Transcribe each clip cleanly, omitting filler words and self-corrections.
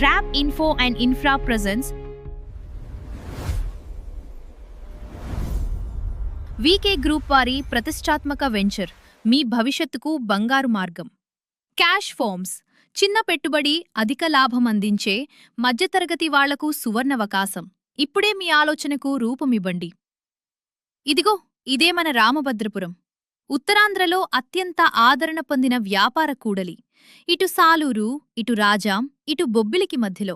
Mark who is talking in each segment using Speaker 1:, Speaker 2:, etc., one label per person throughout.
Speaker 1: RAP Info and Infra presents VK group వారి ప్రతిష్టాత్మక venture మీ భవిష్యత్తుకు బంగారు మార్గం. క్యాష్ ఫార్మ్స్ చిన్న పెట్టుబడి అధిక లాభం అందించే మధ్యతరగతి వాళ్లకు సువర్ణవకాశం. ఇప్పుడే మీ ఆలోచనకు రూపమివ్వండి. ఇదిగో ఇదే మన రామభద్రపురం, ఉత్తరాంధ్రలో అత్యంత ఆదరణ పొందిన వ్యాపార కూడలి. ఇటు సాలూరు, ఇటు రాజాం, ఇటు బొబ్బిలికి మధ్యలో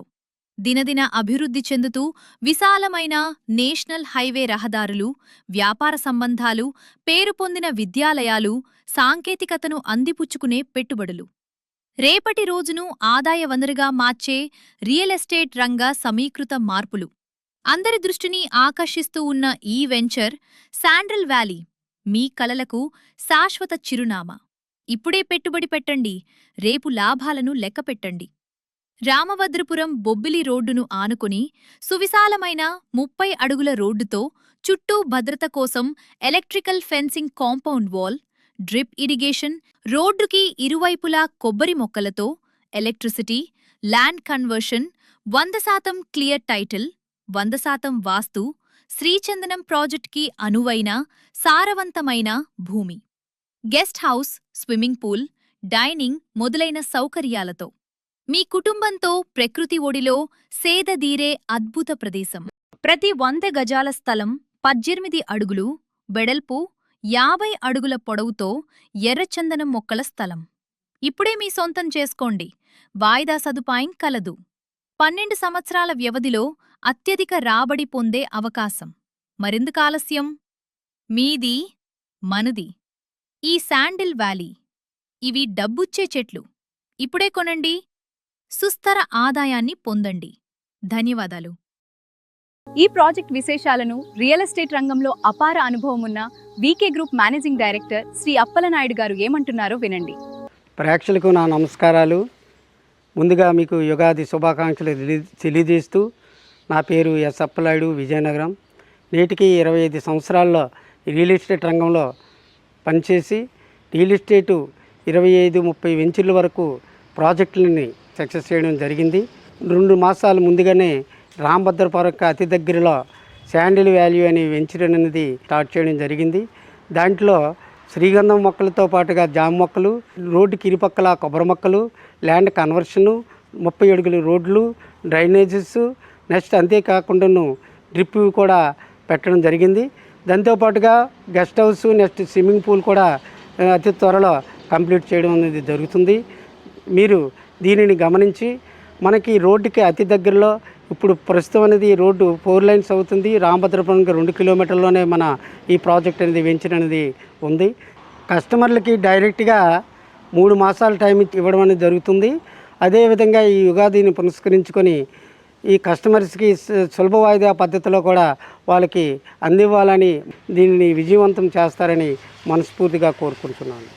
Speaker 1: దినదిన అభివృద్ధి చెందుతూ విశాలమైన నేషనల్ హైవే రహదారులు, వ్యాపార సంబంధాలు, పేరు పొందిన విద్యాలయాలు, సాంకేతికతను అందిపుచ్చుకునే పెట్టుబడులు, రేపటి రోజును ఆదాయ వనరుగా మార్చే రియల్ ఎస్టేట్ రంగ సమీకృత మార్పులు. అందరి దృష్టిని ఆకర్షిస్తూ ఉన్న ఈ వెంచర్ శాండ్రిల్ వ్యాలీ మీ కలలకు శాశ్వత చిరునామా. ఇప్పుడే పెట్టుబడి పెట్టండి, రేపు లాభాలను లెక్కపెట్టండి. రామభద్రపురం బొబ్బిలి రోడ్డును ఆనుకుని సువిశాలమైన 30 అడుగుల రోడ్డుతో చుట్టూ భద్రత కోసం electrical fencing, compound wall, drip irrigation, రోడ్డుకి ఇరువైపులా కొబ్బరి మొక్కలతో electricity, land conversion, 100% clear title, 100% వాస్తు, శ్రీచందనం ప్రాజెక్ట్కి అనువైన సారవంతమైన భూమి, guest house, swimming pool, dining మొదలైన సౌకర్యాలతో మీ కుటుంబంతో ప్రకృతి ఒడిలో సేదదీరే అద్భుత ప్రదేశం. ప్రతి 100 గజాల స్థలం 18 అడుగులు వెడల్పు, 50 అడుగుల పొడవుతో ఎర్రచందనం మొక్కల స్థలం. ఇప్పుడే మీ సొంతం చేసుకోండి. వాయిదా సదుపాయం కలదు. 12 సంవత్సరాల వ్యవధిలో అత్యధిక రాబడి పొందే అవకాశం. మరెందుకు ఆలస్యం? మీది, మనది ఈ శాండిల్ వ్యాలీ. ఇవి డబ్బుచ్చే చెట్లు. ఇప్పుడే కొనండి, సుస్థిర ఆదాయాన్ని పొందండి. ధన్యవాదాలు.
Speaker 2: ఈ ప్రాజెక్ట్ విశేషాలను రియల్ ఎస్టేట్ రంగంలో అపార అనుభవం ఉన్న VK group managing director Shri Appalanaidu గారు ఏమంటున్నారో వినండి.
Speaker 3: ప్రేక్షకులకు నా నమస్కారాలు. ముందుగా మీకు యుగాది శుభాకాంక్షలు తెలియజేస్తూ, నా పేరు ఎస్ అప్పలనాయుడు, విజయనగరం. నేటికి 25 సంవత్సరాల్లో రియల్ ఎస్టేట్ రంగంలో పనిచేసి రియల్ ఎస్టేటు 25-30 వెంచర్ల వరకు ప్రాజెక్టులని సక్సెస్ చేయడం జరిగింది. 2 మాసాల ముందుగానే రామభద్రపురంకి అతి దగ్గరలో శాండిల్ వ్యాలీ అనే వెంచర్ అనేది స్టార్ట్ చేయడం జరిగింది. దాంట్లో శ్రీగంధం మొక్కలతో పాటుగా జామ మొక్కలు, రోడ్డుకి ఇరుపక్కల కొబ్బరి మొక్కలు, ల్యాండ్ కన్వర్షను, 30 అడుగుల రోడ్లు, డ్రైనేజెస్, నెక్స్ట్ అంతేకాకుండాను డ్రిప్ కూడా పెట్టడం జరిగింది. దాంతోపాటుగా guest house, next swimming pool కూడా అతి త్వరలో కంప్లీట్ చేయడం అనేది జరుగుతుంది. మీరు దీనిని గమనించి మనకి రోడ్డుకి అతి దగ్గరలో ఇప్పుడు ప్రస్తుతం అనేది రోడ్డు 4 లైన్స్ అవుతుంది. రామభద్రపురంకి 2 కిలోమీటర్లోనే మన ఈ ప్రాజెక్ట్ అనేది వెంచర్ అనేది ఉంది. కస్టమర్లకి డైరెక్ట్గా 3 మాసాల టైం ఇవ్వడం అనేది జరుగుతుంది. అదేవిధంగా ఈ యుగాదిని పురస్కరించుకొని ఈ కస్టమర్స్కి సులభ వాయిదా పద్ధతిలో కూడా వాళ్ళకి అందివ్వాలని, దీనిని విజయవంతం చేస్తారని మనస్ఫూర్తిగా కోరుకుంటున్నాను.